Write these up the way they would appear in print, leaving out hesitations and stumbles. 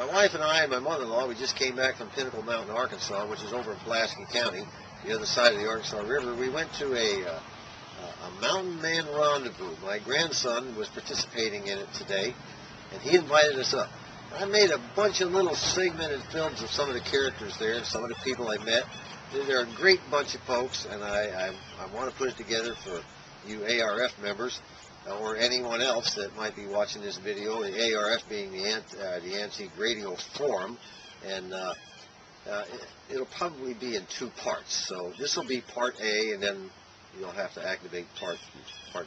My wife and I and my mother-in-law, we just came back from Pinnacle Mountain, Arkansas, which is over in Pulaski County, the other side of the Arkansas River. We went to a Mountainman Rendezvous. My grandson was participating in it today, and he invited us up. I made a bunch of little segmented films of some of the characters there and some of the people I met. They're a great bunch of folks, and I want to put it together for you ARF members or anyone else that might be watching this video, the ARF being the Antique Radio Forum, and it'll probably be in 2 parts. So this will be part A, and then you'll have to activate part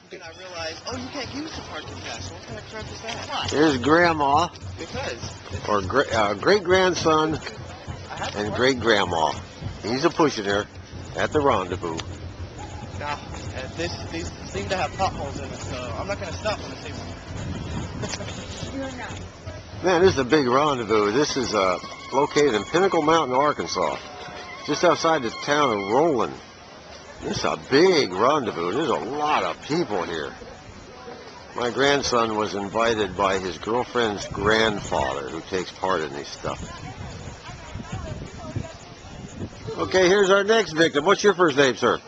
B. And I realized, oh, you can't use the parking pass. What kind of crap is that? Why? Here's Grandma, Because. or great-grandson and great-grandma. He's a pushing her at the rendezvous. Now, these seem to have potholes in it, so I'm not going to stop when I see one. You're not. Man, this is a big rendezvous. This is located in Pinnacle Mountain, Arkansas, just outside the town of Roland. This is a big rendezvous. There's a lot of people here. My grandson was invited by his girlfriend's grandfather, who takes part in this stuff. Okay, here's our next victim. What's your first name, sir?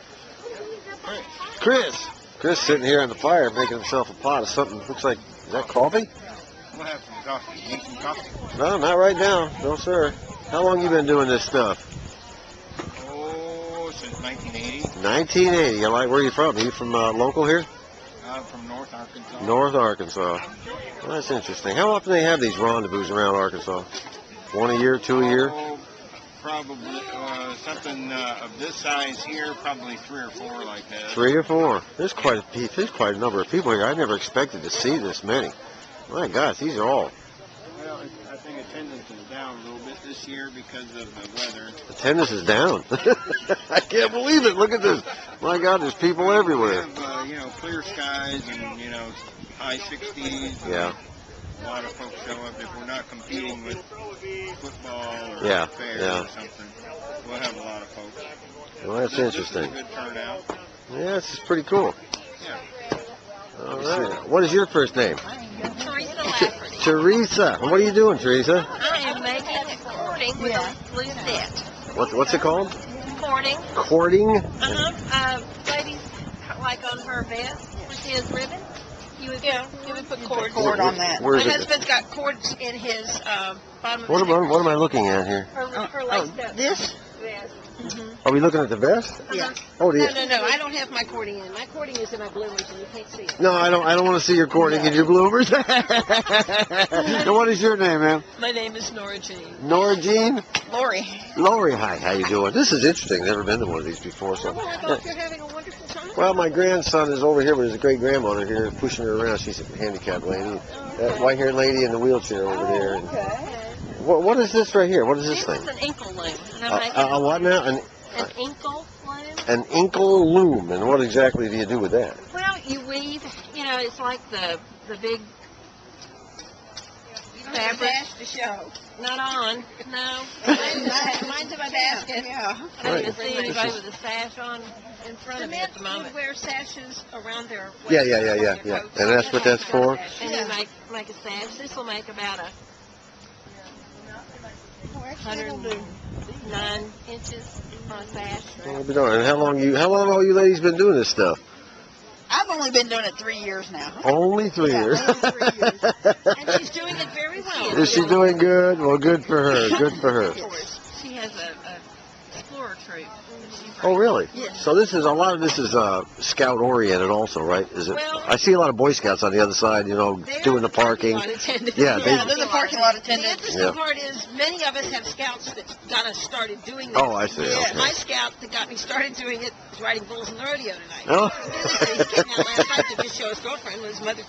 Chris. Chris sitting here on the fire making himself a pot of something. Looks like, is that coffee? We'll have some coffee. You need some coffee? No, not right now. No, sir. How long you been doing this stuff? Oh, since 1980. 1980. You like, where are you from? Are you from local here? I'm from North Arkansas. North Arkansas. Well, that's interesting. How often do they have these rendezvous around Arkansas? 1 a year, 2 a year? Oh, probably something of this size here, probably 3 or 4 like that. 3 or 4. There's quite a number of people here. I never expected to see this many. My gosh, these are all. Well, I think attendance is down a little bit this year because of the weather. Attendance is down. I can't believe it. Look at this. My God, there's people everywhere. We have, clear skies and, high 60s. Yeah. A lot of folks show up if we're not competing with football or Yeah, fair yeah. or something. We'll have a lot of folks. Well, that's interesting. This is a good turnout. Yeah, this is pretty cool. Yeah. All right. What is your first name? Teresa Lafferty. Teresa. What are you doing, Teresa? I am making a courting with a blue set. What's it called? Courting. Courting? Ladies, like on her vest, when she has ribbon, you would put cord on that. Where My is it? husband's got cords in his bottom of What his am I looking at here? her laced up this? vest. Are we looking at the vest? Yeah. Oh, No, I don't have my cording in. My cording is in my bloomers and you can't see it. No, I don't want to see your courting in your bloomers. And what is your name, ma'am? My name is Nora Jean. Nora Jean? Lori. Lori, hi. How you doing? This is interesting. Never been to one of these before. So. Well, I hope you're having a wonderful time. Well, my grandson is over here with his great-grandmother here, pushing her around. She's a handicapped lady. That white-haired lady in the wheelchair over there. And what is this right here? What is this This thing? is an ankle loom. A what now? An ankle loom? An ankle loom. And what exactly do you do with that? Well, you weave, it's like the big fabric. To show. Not on, no. Mine's in my basket. Yeah. I don't even see anybody with a sash on in front of me at the moment. would wear sashes around their waist. Yeah. And that's what that's for? And you make a sash. This will make about 109 inches on a sash. Well, be darned. And how long have you ladies been doing this stuff? I've only been doing it 3 years now. Only 3 years. Only 3 years. And she's doing it very well. Is she doing good? Well, good for her. Good for her. She has a explorer troop. Oh, really? Yes. So a lot of this is scout oriented also, right? Is it? Well, I see a lot of Boy Scouts on the other side, doing the parking. Yeah, There's a parking lot The attendant. interesting part is many of us have scouts that got us started doing this. Oh, I see. Yeah. Okay. My scout that got me started doing it was riding bulls in the rodeo tonight. Oh. He came out last night to just show his girlfriend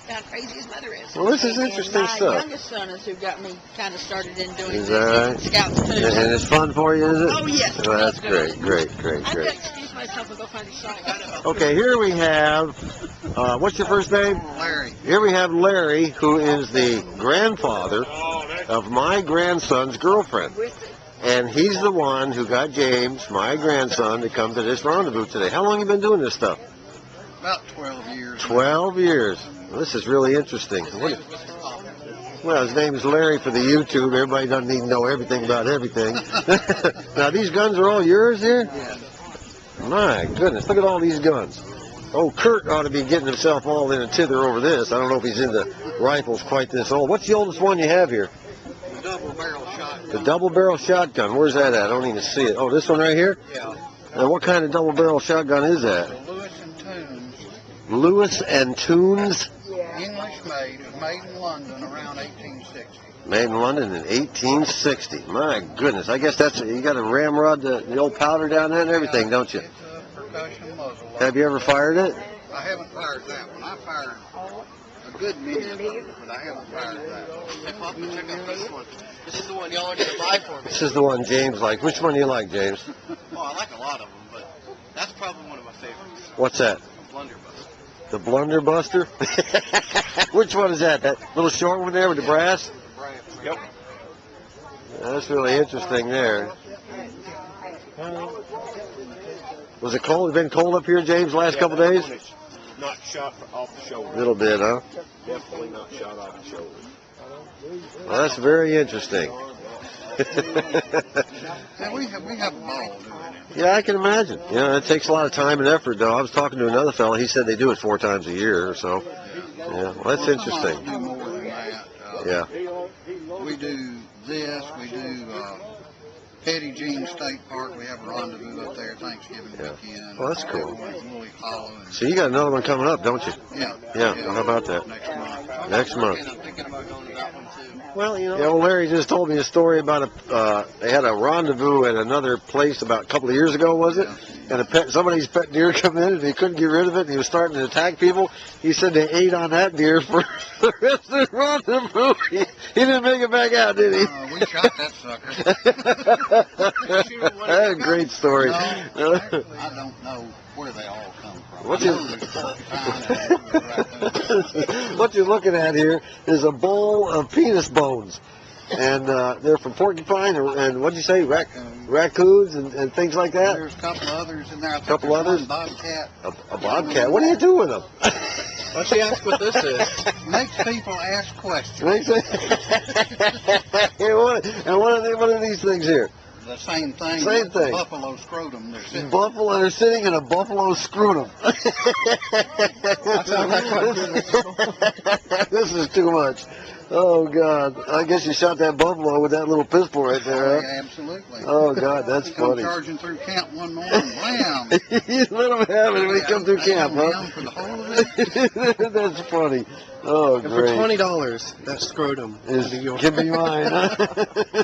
how crazy his mother is. Well, this is interesting My stuff. youngest son is who got me kind of started in doing Is this. that right? Scouts too. And it's fun for you, is it? Oh, yes. Well, that's great. I'm going to Great. excuse myself and go find a shot. Okay, here we have, what's your first name? Larry. Here we have Larry, who is the grandfather of my grandson's girlfriend. And he's the one who got James, my grandson, to come to this rendezvous today. How long have you been doing this stuff? About 12 years. 12 years. Well, this is really interesting. Well, his name is Larry for the YouTube. Everybody doesn't need to know everything about everything. Now, these guns are all yours here? Yeah. My goodness, look at all these guns. Oh, Kurt ought to be getting himself all in a tither over this. I don't know if he's into rifles quite this old. What's the oldest one you have here? The double barrel shotgun. The double barrel shotgun. Where's that at? I don't even see it. Oh, this one right here? Yeah. And what kind of double barrel shotgun is that? The Lewis and Toombs. Lewis and Toombs? English made. It was made in London around 1860. Made in London in 1860. My goodness. I guess that's, you got a ramrod, the old powder down there and everything, don't you? It's a percussion muzzle. Have you ever fired it? I haven't fired that one. I fired a good many of them, but I haven't fired that one. Hey, Papa, check out this one. This is the one y'all are going to buy for me. This is the one James likes. Which one do you like, James? Oh, I like a lot of them, but that's probably one of my favorites. What's that? Blunderbuss. The Blunderbuster? Which one is that? That little short one there with the brass? Yep. That's really interesting there. Was it cold? It's been cold up here, James, last couple days? Not shot off the shoulder. A little bit, huh? Definitely not shot off the shoulder. Well, that's very interesting. And we have a ball doing it. Yeah, I can imagine. You know, it takes a lot of time and effort, though. I was talking to another fellow. He said they do it 4 times a year or so. Yeah, well, that's interesting. Do more than that. Yeah. We do this. We do Petty Jean State Park. We have a rendezvous up there Thanksgiving weekend. Well, that's cool. Woolly Hollow. And, So you got another one coming up, don't you? yeah. Yeah, well, how about that? Next month. Next month. And I'm thinking about going to that one too. Well, you know. Yeah, well, Larry just told me a story about they had a rendezvous at another place about a couple of years ago, was it? And somebody's pet deer come in and he couldn't get rid of it and he was starting to attack people. He said they ate on that deer for the rest of the rendezvous. He didn't make it back out, did he? We shot that sucker. That's a great story. No, actually, I don't know where they all come from. What I know there's porcupine and what you're looking at here is a bowl of penis bones. And they're from porcupine and what'd you say, raccoons and things like that? There's a couple others in there. I think Couple there's others? one bobcat. A bobcat. What do you do with them? Why don't you ask what this is? Makes people ask questions. And what are these things here? The same thing. Same thing. Buffalo scrotum. They're sitting. Buffalo. They're sitting in a buffalo scrotum. This is too much. Oh, God. I guess you shot that buffalo with that little pistol right there, huh? Yeah, absolutely. Oh, God, that's Come funny. charging through camp one morning, blam! You let them have it when you come through camp, huh? For the whole of it. That's funny. Oh, And great. for $20, that scrotum. Give me mine, huh?